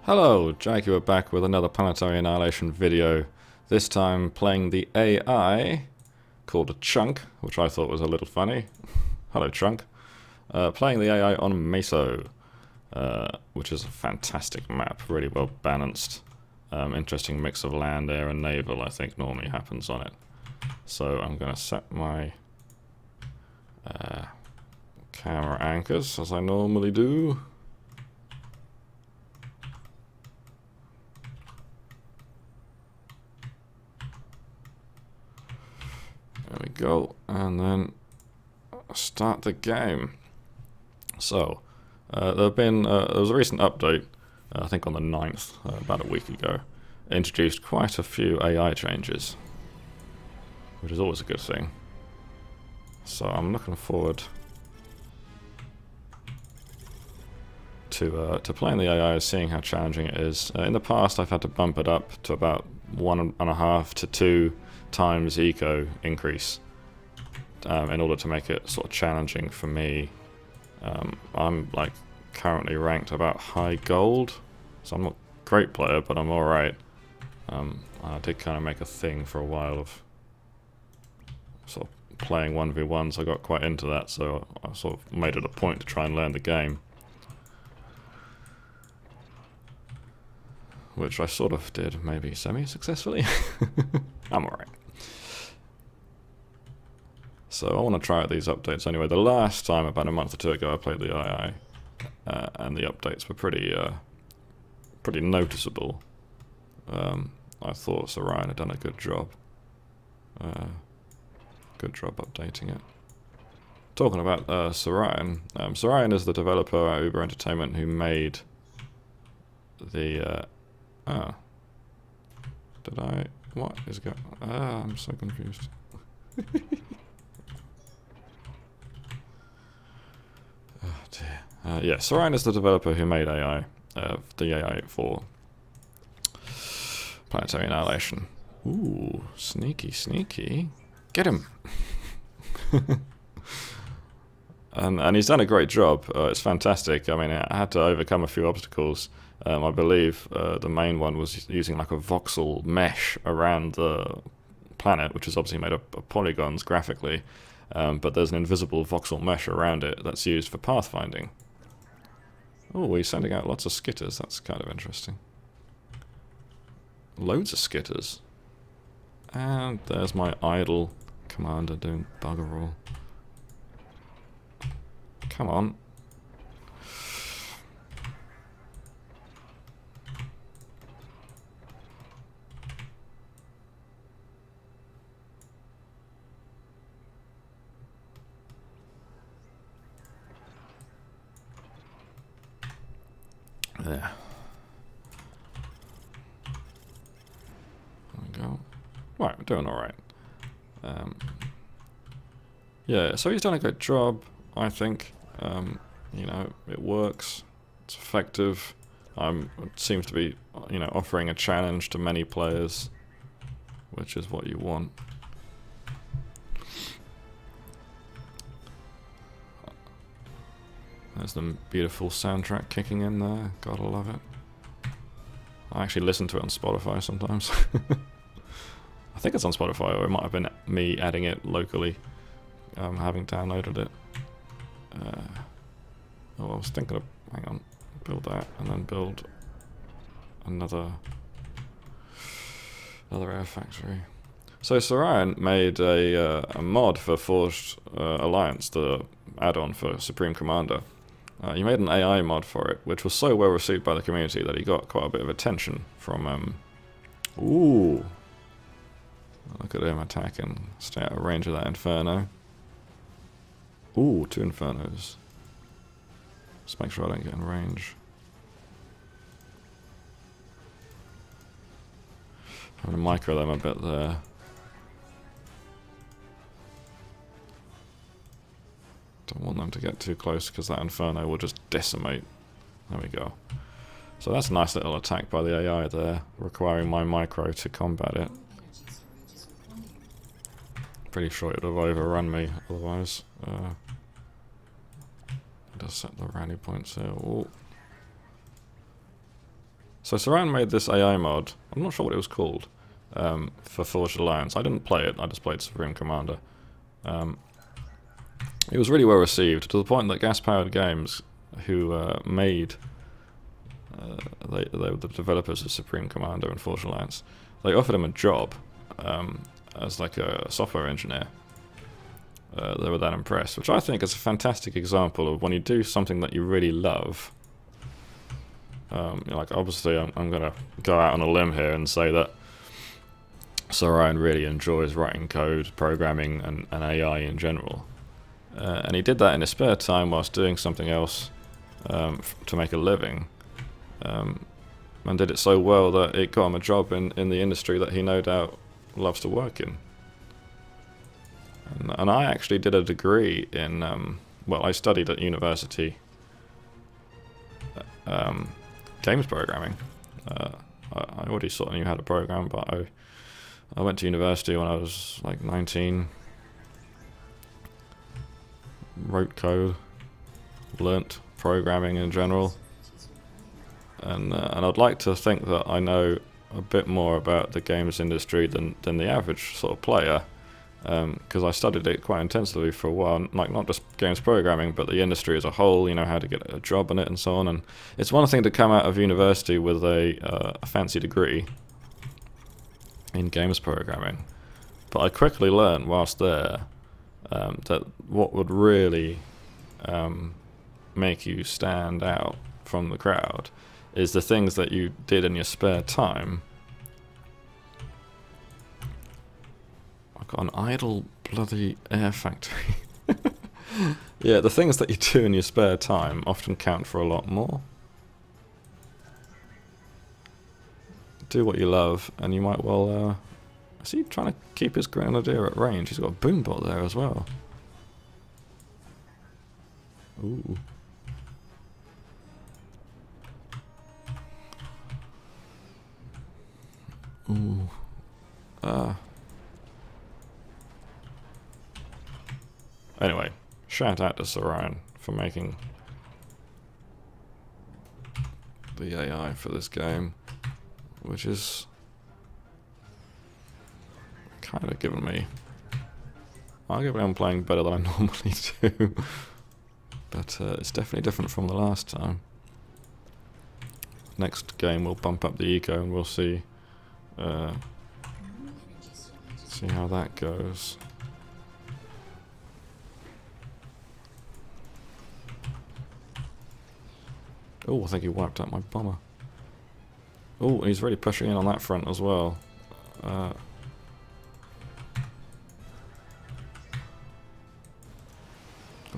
Hello, Jaguar back with another Planetary Annihilation video. This time playing the AI called a Chunk, which I thought was a little funny. Hello, Chunk. Playing the AI on Meso, which is a fantastic map, really well balanced. Interesting mix of land, air, and naval, I think, normally happens on it. So I'm going to set my camera anchors as I normally do. There we go, and then start the game. So, there was a recent update, I think on the 9th, about a week ago, introduced quite a few AI changes, which is always a good thing. So I'm looking forward to playing the AI, seeing how challenging it is. In the past, I've had to bump it up to about 1.5 to 2 times eco increase in order to make it sort of challenging for me. I'm like currently ranked about high gold, so I'm not a great player, but I'm alright. I did kind of make a thing for a while of sort of playing 1v1s. I got quite into that, so I sort of made it a point to try and learn the game, which I sort of did, maybe semi-successfully. I'm alright. So I want to try out these updates anyway. The last time, about a month or two ago, I played the AI, and the updates were pretty noticeable. I thought Sorian had done a good job. Good job updating it. Talking about Sorian, Sorian is the developer at Uber Entertainment who made the... What is going... I'm so confused. Oh dear. Yeah, Sorian is the developer who made AI, the AI for Planetary Annihilation. Ooh, sneaky, sneaky. Get him! And he's done a great job. It's fantastic. I mean, I had to overcome a few obstacles. I believe the main one was using like a voxel mesh around the planet, which is obviously made up of polygons graphically, but there's an invisible voxel mesh around it that's used for pathfinding. Oh, he's sending out lots of skitters. That's kind of interesting. Loads of skitters. And there's my idle commander doing bugger all. Come on. There. There we go. Right, we're doing alright. Yeah, so he's done a good job, I think. You know, it works. It's effective. It seems to be, you know, offering a challenge to many players, which is what you want. There's the beautiful soundtrack kicking in there. Gotta love it. I actually listen to it on Spotify sometimes. I think it's on Spotify, or it might have been me adding it locally, having downloaded it. Oh, I was thinking of, hang on, build that, and then build another air factory. So Sorian made a mod for Forged Alliance, the add-on for Supreme Commander. He made an AI mod for it, which was so well received by the community that he got quite a bit of attention from... Ooh! Look at him attacking. Stay out of range of that Inferno. Ooh, 2 Infernos. Just make sure I don't get in range. I'm gonna micro them a bit there. Don't want them to get too close because that Inferno will just decimate. There we go. So that's a nice little attack by the AI there, requiring my micro to combat it. Pretty sure it would have overrun me otherwise. Just set the rally points here. Ooh. So Sorian made this AI mod, I'm not sure what it was called, for Forged Alliance. I didn't play it, I just played Supreme Commander. It was really well received, to the point that Gas Powered Games, who made, they were the developers of Supreme Commander and Forged Alliance, they offered him a job as like a software engineer. They were that impressed, which I think is a fantastic example of when you do something that you really love. Like obviously I'm going to go out on a limb here and say that Sorian really enjoys writing code, programming and AI in general. And he did that in his spare time whilst doing something else to make a living. And did it so well that it got him a job in the industry that he no doubt loves to work in. And I actually did a degree in, well, I studied at university games programming. I already sort of knew how to program, but I went to university when I was like 19, wrote code, learnt programming in general, and I'd like to think that I know a bit more about the games industry than the average sort of player, because I studied it quite intensively for a while, like not just games programming, but the industry as a whole, you know, how to get a job in it and so on. And it's one thing to come out of university with a fancy degree in games programming, but I quickly learned whilst there that what would really make you stand out from the crowd is the things that you did in your spare time. I've got an idle bloody air factory. Yeah, the things that you do in your spare time often count for a lot more. Do what you love and you might well is he trying to keep his grenadier at range? He's got a boombot there as well. Ooh. Ooh. Anyway, shout out to Sorian for making the AI for this game, which is kind of giving me, arguably I'm playing better than I normally do, but it's definitely different from the last time. Next game we'll bump up the eco and we'll see how that goes. Oh, I think he wiped out my bomber. Oh, and he's really pushing in on that front as well.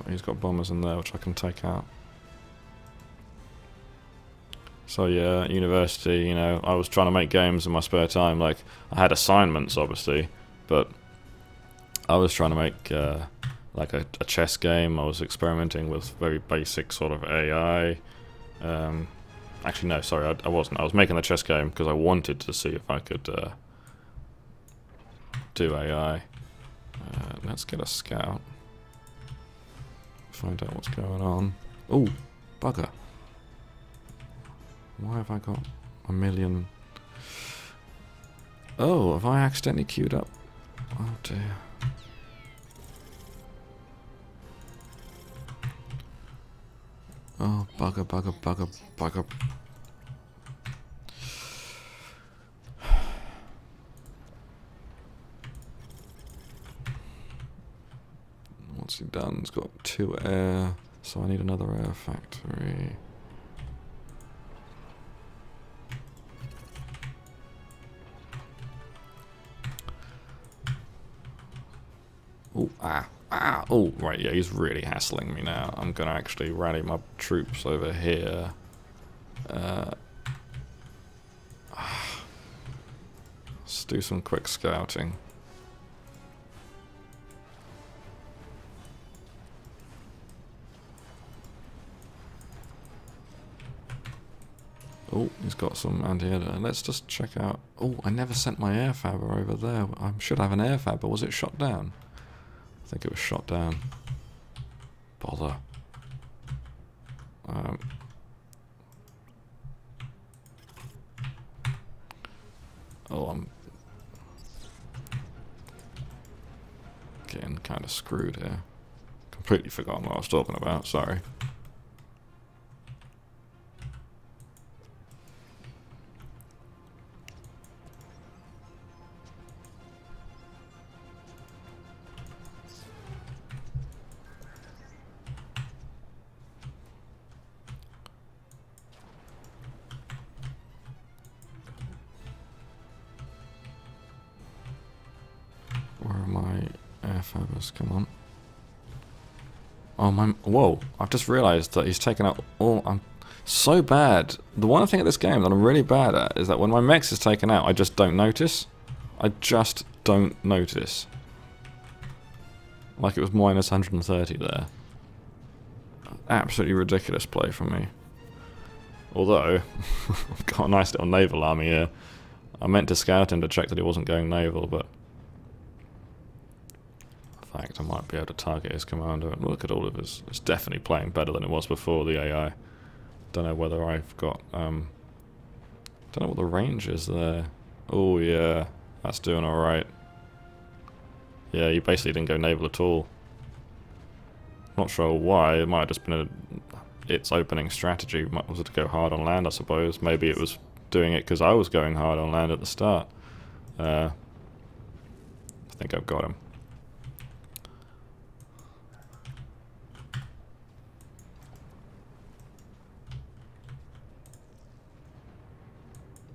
He's got bombers in there which I can take out. So yeah, at university, you know, I was trying to make games in my spare time. Like, I had assignments, obviously, but I was trying to make like a chess game. I was experimenting with very basic sort of AI. Actually, no, sorry, I wasn't. I was making a chess game because I wanted to see if I could do AI. Let's get a scout. Find out what's going on. Oh, bugger. Why have I got a million? Oh, have I accidentally queued up? Oh dear. Oh, bugger, bugger, bugger, bugger. What's he done? He's got 2 air, so I need another air factory. Oh, oh, right, yeah, he's really hassling me now. I'm gonna actually rally my troops over here. Let's do some quick scouting. Oh, he's got some anti-air. Let's just check out. Oh, I never sent my air fabber over there. I should have an air fabber. Was it shot down? I think it was shot down. Bother. Oh, I'm getting kind of screwed here. Completely forgotten what I was talking about, sorry. Where are my air fibers? Come on. Oh my, whoa, I've just realised that he's taken out all, I'm so bad. The one thing at this game that I'm really bad at is that when my mechs is taken out, I just don't notice. I just don't notice. Like it was minus 130 there. Absolutely ridiculous play from me. Although, I've got a nice little naval army here. I meant to scout him to check that he wasn't going naval, but in fact, I might be able to target his commander and look at all of his. It's definitely playing better than it was before the AI. Don't know whether I've got. Don't know what the range is there. Oh yeah, that's doing all right. Yeah, he basically didn't go naval at all. Not sure why. It might have just been its opening strategy. Was it to go hard on land? I suppose. Maybe it was doing it because I was going hard on land at the start. I think I've got him.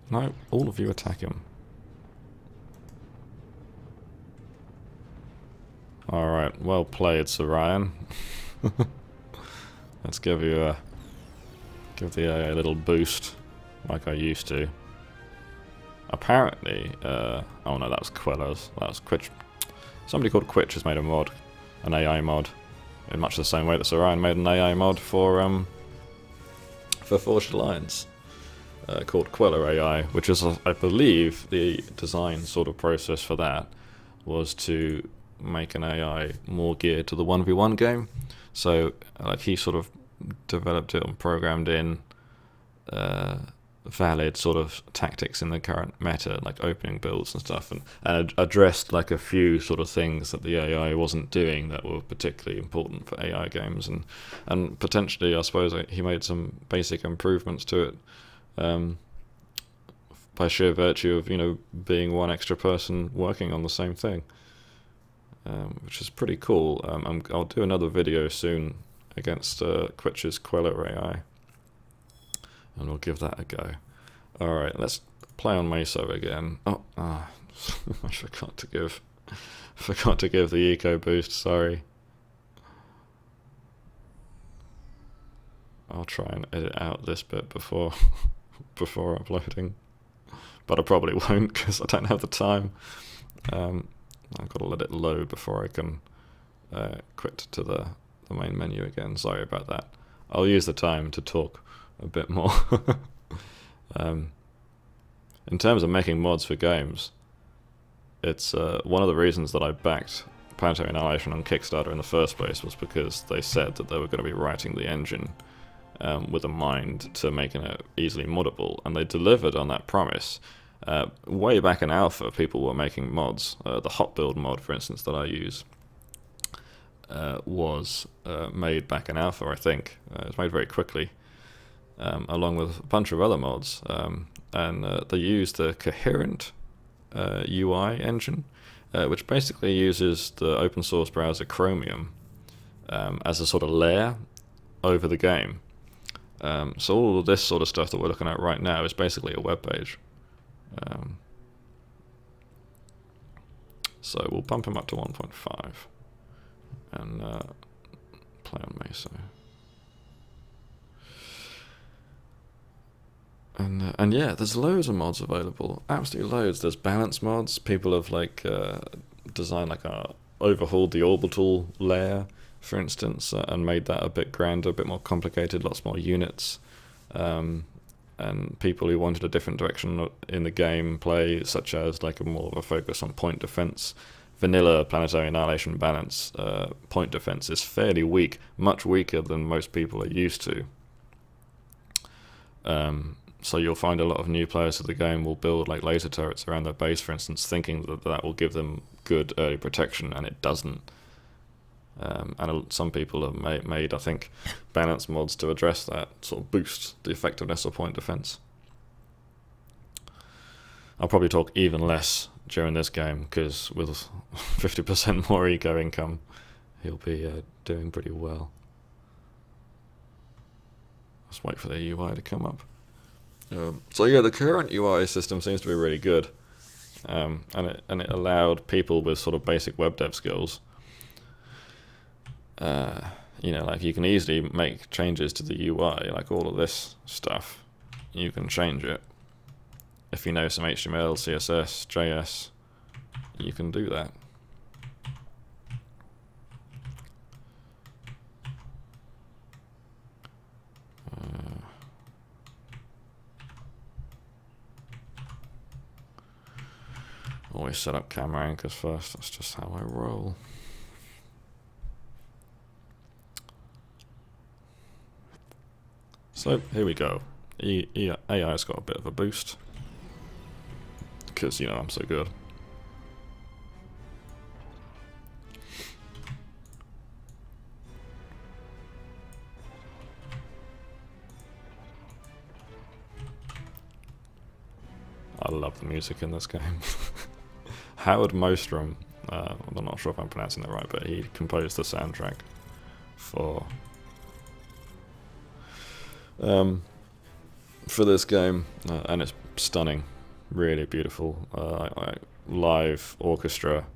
No, all of you attack him. Alright, well played, Sorian. Let's give you a give the AI a little boost like I used to. Apparently, oh no, that was Queller's. That was Quitch. Somebody called Quitch has made a mod, an AI mod, in much the same way that Sorian made an AI mod for Forged Alliance. Called Queller AI, which is, I believe, the design sort of process for that was to make an AI more geared to the 1v1 game. So, like, he sort of developed it and programmed in valid sort of tactics in the current meta, like opening builds and stuff, and addressed like a few sort of things that the AI wasn't doing that were particularly important for AI games, and potentially, I suppose, he made some basic improvements to it. By sheer virtue of, you know, being one extra person working on the same thing, which is pretty cool. I'll do another video soon against Quitch's Queller AI, and we'll give that a go. Alright, let's play on Meso again. I forgot to give the eco boost, sorry. I'll try and edit out this bit before uploading, but I probably won't because I don't have the time. I've got to let it load before I can quit to the main menu again. Sorry about that. I'll use the time to talk a bit more. In terms of making mods for games, it's one of the reasons that I backed Planetary Annihilation on Kickstarter in the first place was because they said that they were going to be writing the engine with a mind to making it easily moddable, and they delivered on that promise. Way back in alpha, people were making mods. The hot build mod, for instance, that I use was made back in alpha, I think. It was made very quickly, along with a bunch of other mods, and they used the Coherent UI engine, which basically uses the open source browser Chromium as a sort of layer over the game. So all of this sort of stuff that we're looking at right now is basically a web page. So we'll bump him up to 1.5 and play on Meso. And yeah, there's loads of mods available, absolutely loads. There's balance mods. People have like designed like overhauled the orbital layer, for instance, and made that a bit grander, a bit more complicated, lots more units. And people who wanted a different direction in the gameplay, such as like a more of a focus on point defense. Vanilla Planetary Annihilation balance point defense is fairly weak, much weaker than most people are used to. So you'll find a lot of new players to the game will build like laser turrets around their base, for instance, thinking that that will give them good early protection, and it doesn't. And some people have made, I think, balance mods to address that, sort of boost the effectiveness of point defense. I'll probably talk even less during this game, because with 50% more eco income, he'll be doing pretty well. Let's wait for the UI to come up. So yeah, the current UI system seems to be really good, and it allowed people with sort of basic web dev skills. You know, like you can easily make changes to the UI, like all of this stuff. You can change it if you know some HTML, CSS, JS. You can do that. Always set up camera anchors first, that's just how I roll. So here we go. AI's got a bit of a boost, because, you know, I'm so good. I love the music in this game. Howard Mostrom, I'm not sure if I'm pronouncing that right, but he composed the soundtrack for this game, and it's stunning, really beautiful. Live orchestra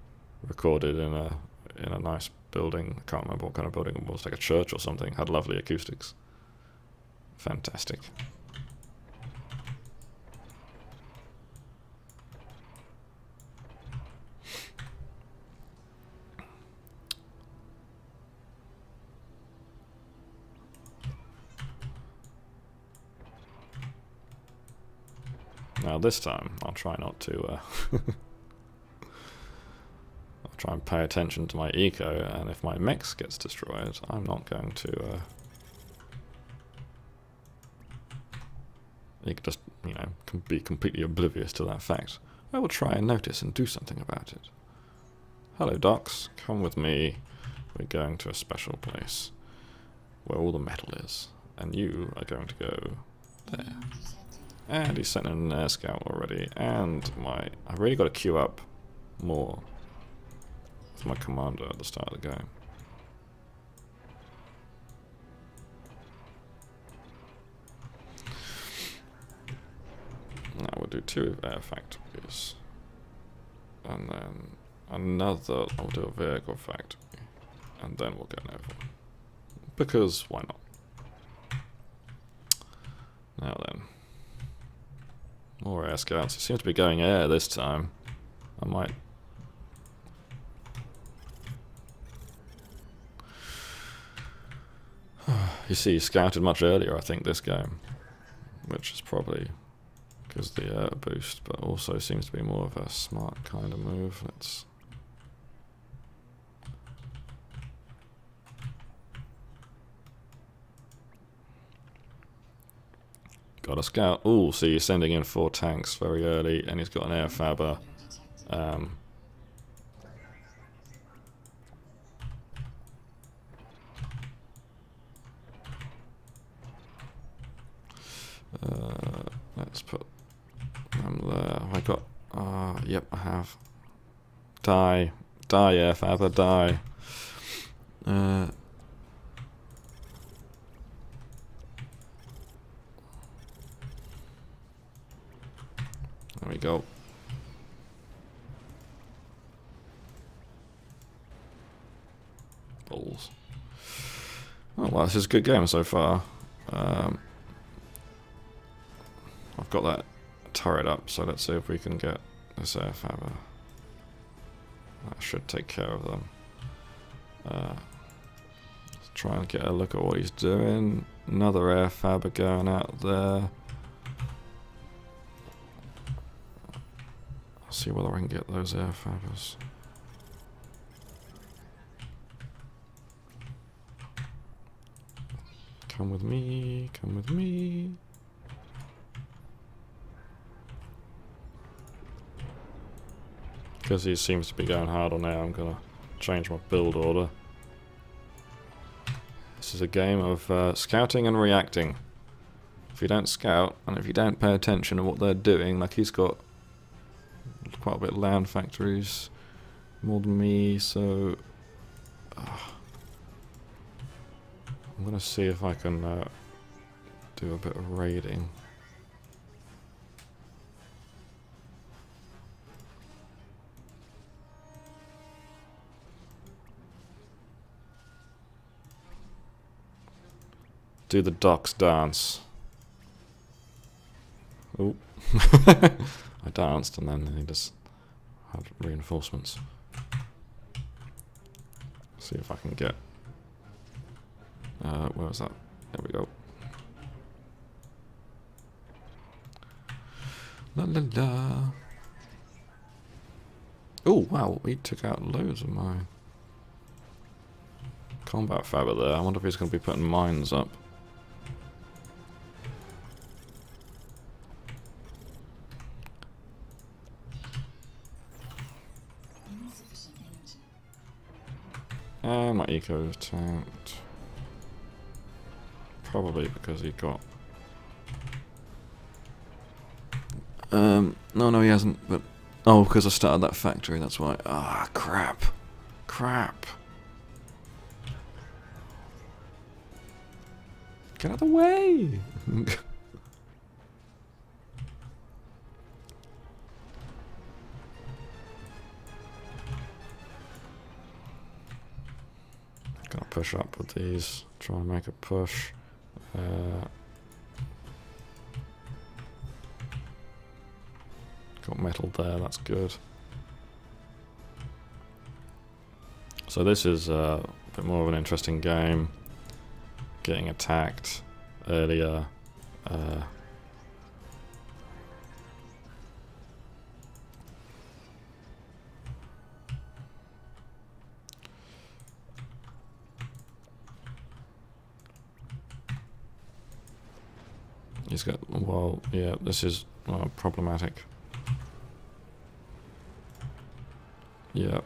recorded in a nice building. I can't remember what kind of building it was, like a church or something. Had lovely acoustics. Fantastic. Now this time, I'll try not to, I'll try and pay attention to my eco, and if my mix gets destroyed, I'm not going to, you can just, you know, be completely oblivious to that fact. I will try and notice and do something about it. Hello docs, come with me. We're going to a special place where all the metal is, and you are going to go there. And he's sent in an air scout already, and I really got to queue up more with my commander at the start of the game. Now we'll do 2 air factories, and then another, I'll do a vehicle factory, and then we'll go naval, because why not? Now then. More air scouts. It seems to be going air this time. I might... You see, he scouted much earlier, I think, this game. Which is probably because of the air boost, but also seems to be more of a smart kind of move. Let's... Got a scout. Ooh, see, he's sending in 4 tanks very early, and he's got an air fabber. Let's put them there. Have I got... yep, I have. Die. Die, air fabber, die. There we go. Balls. Oh well, this is a good game so far. I've got that turret up, so let's see if we can get this air fabber. That should take care of them. Let's try and get a look at what he's doing. Another air fabber going out there. See whether I can get those air fabbers. Come with me, come with me. because he seems to be going hard on there, I'm gonna change my build order. This is a game of scouting and reacting. If you don't scout, and if you don't pay attention to what they're doing, like he's got quite a bit of land factories, more than me, so I'm gonna see if I can do a bit of raiding. Do the docks dance. Oh. I danced and then he just had reinforcements. See if I can get... where was that? There we go. La la la. Oh wow, he took out loads of my combat fabric there. I wonder if he's going to be putting mines up. And my eco is tanked. Probably because he got... No, he hasn't, but... Oh, because I started that factory, that's why. Ah, crap. Crap. Get out of the way! Gonna push up with these, try and make a push. Got metal there, that's good. So this is a bit more of an interesting game. Getting attacked earlier. He's got, well, yeah, this is problematic. Yeah.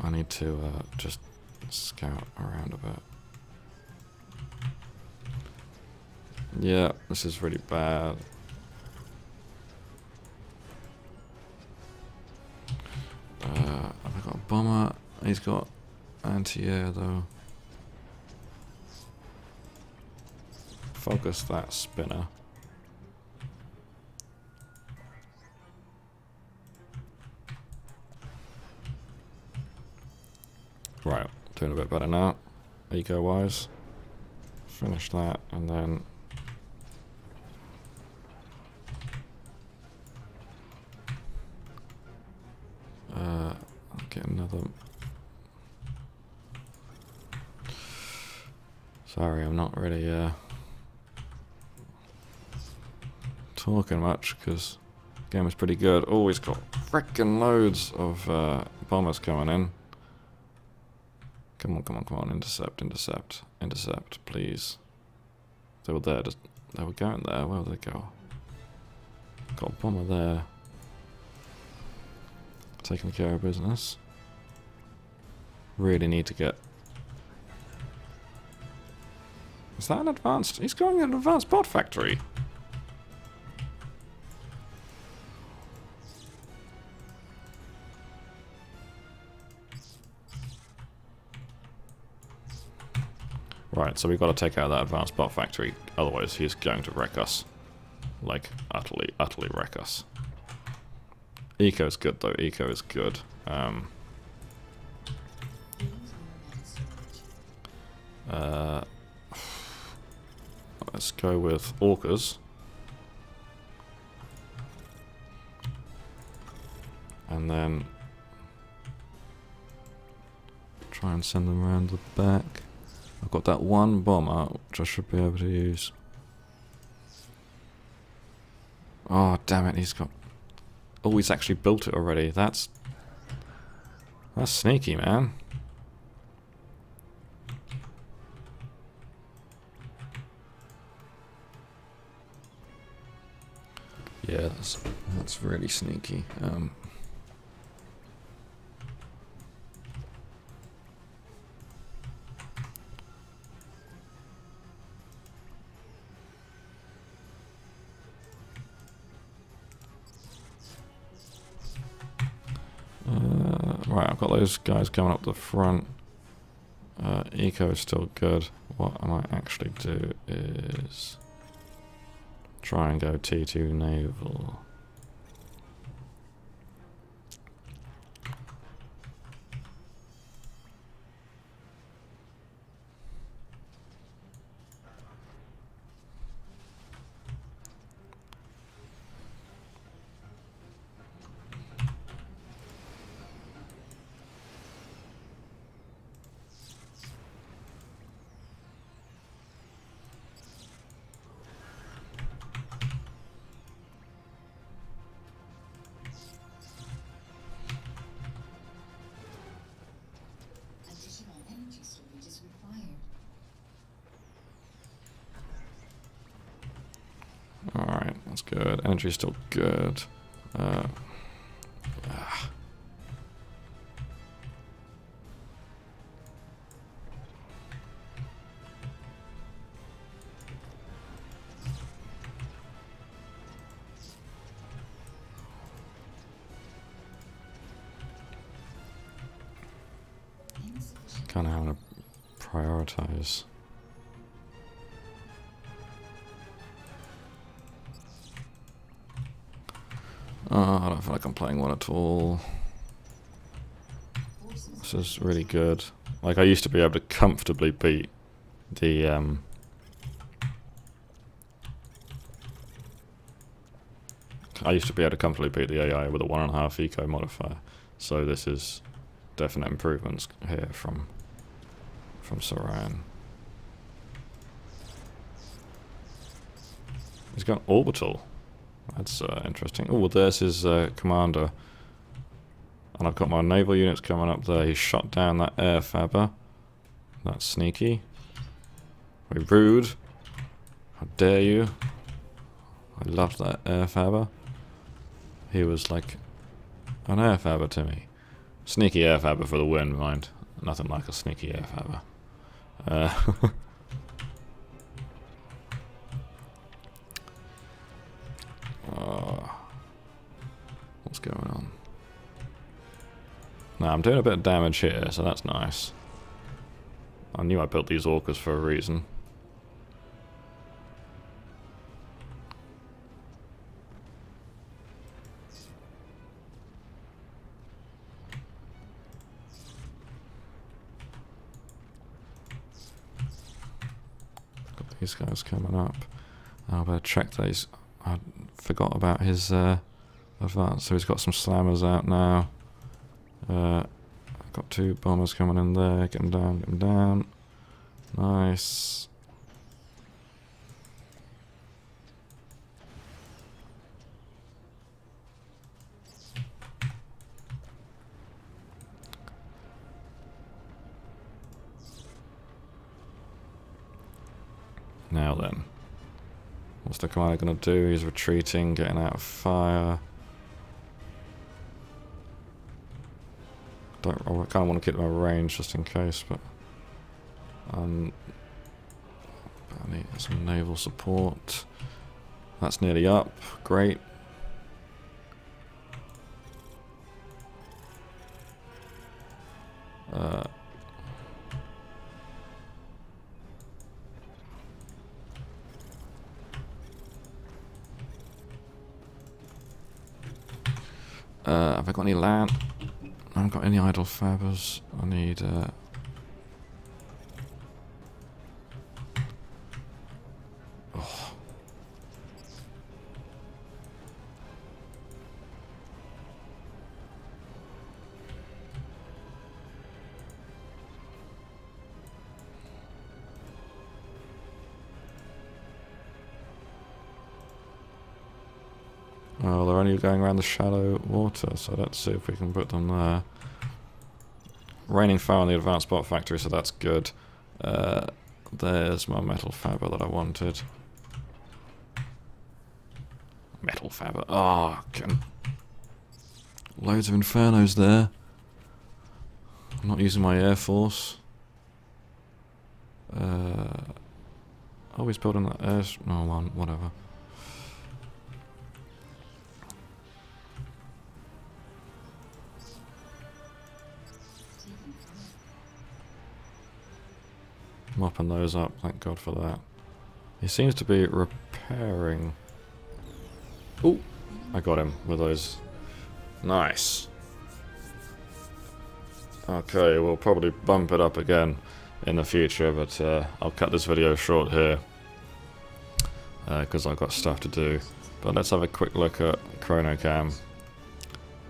I need to just scout around a bit. Yeah, this is really bad. I've got a bomber. He's got anti-air though. Focus that spinner. Right, doing a bit better now, eco-wise. Finish that, and then... I'll get another... Sorry, I'm not really talking much, because the game is pretty good. Oh, he's got frickin' loads of bombers coming in. Come on, intercept, please. They were there, they were going there, where did they go? Got a bomber there. Taking care of business. Really need to get... Is that an advanced? He's going in an advanced bot factory. Right, so we've got to take out that advanced bot factory, otherwise he's going to wreck us. Like, utterly wreck us. Eco's good though, eco is good. Let's go with orcas. And then try and send them around the back. I've got that one bomber, which I should be able to use. Oh, damn it, he's got... Oh, he's actually built it already. That's sneaky, man. Yeah, that's really sneaky. Right, I've got those guys coming up the front. Eco is still good. What I might actually do is try and go T2 naval. Alright, that's good. Energy's still good. Kind of having to prioritize. I don't feel like I'm playing one at all. This is really good. Like, I used to be able to comfortably beat the AI with a 1.5 eco modifier. So this is definite improvements here from Sorian. He's got orbital. That's interesting. Oh, well, there's his commander. And I've got my naval units coming up there. He shot down that air fabber. That's sneaky. Very rude. How dare you? I loved that air fabber. He was like an air fabber to me. Sneaky air fabber for the win, mind. Nothing like a sneaky air fabber. What's going on? Now I'm doing a bit of damage here, so that's nice. I knew I built these orcas for a reason. Got these guys coming up. I better check these. I forgot about his advance, so he's got some slammers out now. I've got 2 bombers coming in there. Get them down, get them down. Nice. Now then. What's the commander going to do? He's retreating, getting out of fire. I kind of want to keep my range just in case, but I need some naval support. That's nearly up. Great. Have I got any land? I haven't got any idle fabbers. I need Oh, they're only going around the shallow water, so let's see if we can put them there. Raining fire on the advanced bot factory, so that's good. There's my metal fabber that I wanted. Metal Faber. Oh, loads of Infernos there. I'm not using my Air Force. Oh, he's building that air... No, one, whatever. Mopping those up, thank God for that. He seems to be repairing... Oh, I got him with those. Nice. Okay, we'll probably bump it up again in the future, but I'll cut this video short here because I've got stuff to do. But let's have a quick look at ChronoCam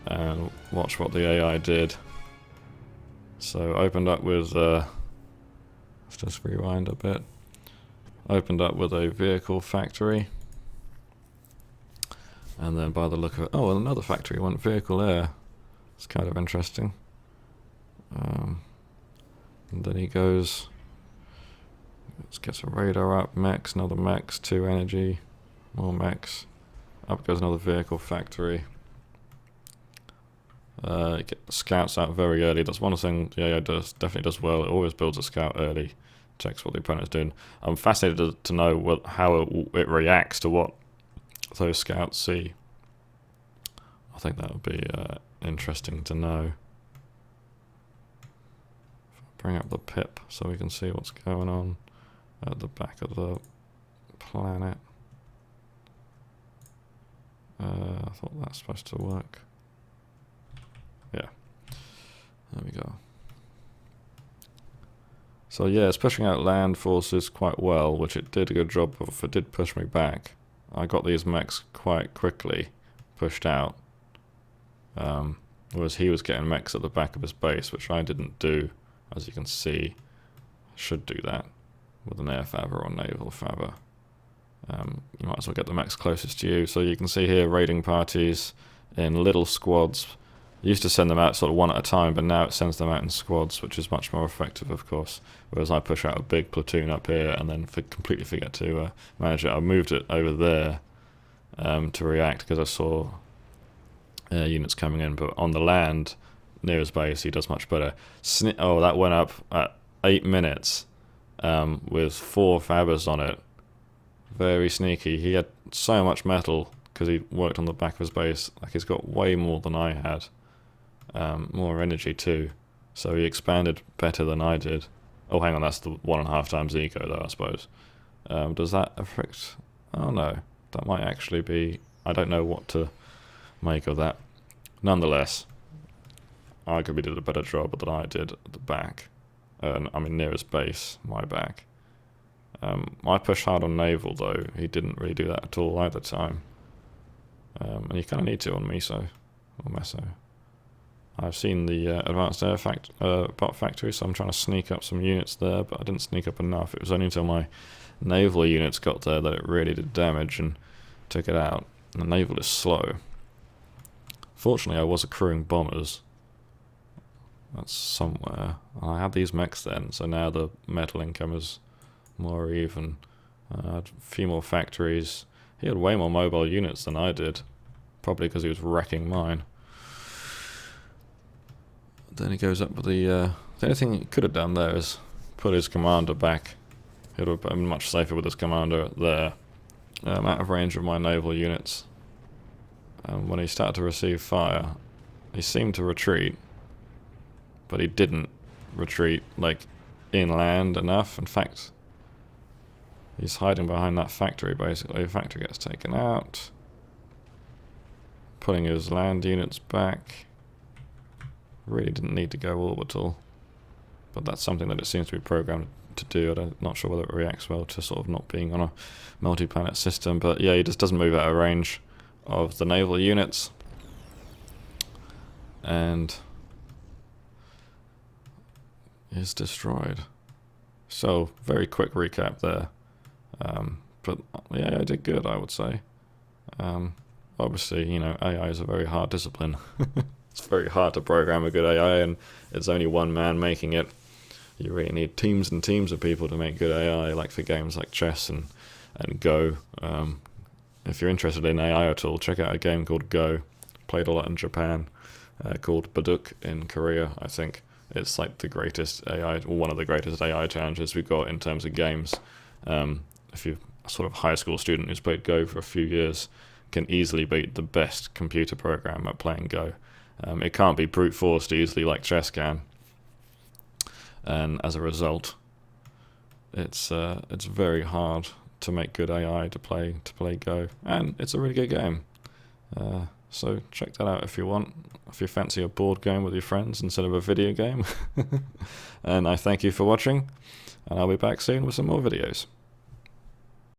and watch what the AI did. So opened up with, let's just rewind a bit. Opened up with a vehicle factory. And then by the look of it, oh, another factory went vehicle air. It's kind of interesting. And then he goes, let's get some radar up, mechs, another mechs, 2 energy, more mechs. Up goes another vehicle factory. Get the scouts out very early. That's one thing the AI definitely does well. It always builds a scout early, checks what the opponent's doing. I'm fascinated to know how it reacts to what those scouts see. I think that would be interesting to know. Bring up the pip so we can see what's going on at the back of the planet. I thought that's supposed to work. Yeah, there we go. So yeah, it's pushing out land forces quite well, which it did a good job of. It did push me back. I got these mechs quite quickly pushed out, whereas he was getting mechs at the back of his base, which I didn't do. As you can see, I should do that with an air faber or naval faber. You might as well get the mechs closest to you. So you can see here raiding parties in little squads. I used to send them out sort of one at a time, but now it sends them out in squads, which is much more effective, of course. Whereas I push out a big platoon up here and then completely forget to manage it. I moved it over there to react because I saw units coming in, but on the land near his base he does much better. Oh, that went up at 8 minutes with 4 fabers on it. Very sneaky. He had so much metal because he worked on the back of his base. Like, he's got way more than I had. More energy too. So he expanded better than I did. Oh, hang on, that's the 1.5 times eco though, I suppose. Does that affect... Oh no, that might actually be... I don't know what to make of that. Nonetheless, arguably did a better job than I did at the back. I mean, near his base, my back. I pushed hard on naval though. He didn't really do that at all either time. And you kind of need to on Meso, or Meso. I've seen the advanced air bot factory, so I'm trying to sneak up some units there, but I didn't sneak up enough. It was only until my naval units got there that it really did damage and took it out. And the naval is slow. Fortunately, I was accruing bombers. That's somewhere. I had these mechs then, so now the metal income is more even. I had a few more factories. He had way more mobile units than I did, probably because he was wrecking mine. Then he goes up with the only thing he could have done there is put his commander back. He would have been much safer with his commander there, out of range of my naval units. When he started to receive fire, he seemed to retreat, but he didn't retreat like inland enough. In fact, he's hiding behind that factory basically. The factory gets taken out, putting his land units back. Really didn't need to go orbital, but that's something that it seems to be programmed to do. I'm not sure whether it reacts well to sort of not being on a multi-planet system, but yeah, he just doesn't move out of range of the naval units, and is destroyed. So very quick recap there, but yeah, I did good, I would say. Obviously, you know, AI is a very hard discipline. It's very hard to program a good AI, and it's only one man making it. You really need teams and teams of people to make good AI, like for games like chess and Go. if you're interested in AI at all, check out a game called Go. Played a lot in Japan, called Baduk in Korea, I think. It's like the greatest AI, or one of the greatest AI challenges we've got in terms of games. If you're a sort of high school student who's played Go for a few years, can easily beat the best computer program at playing Go. It can't be brute forced easily like chess can, and as a result, it's very hard to make good AI to play Go, and it's a really good game. So check that out if you want, if you fancy a board game with your friends instead of a video game. And I thank you for watching, and I'll be back soon with some more videos.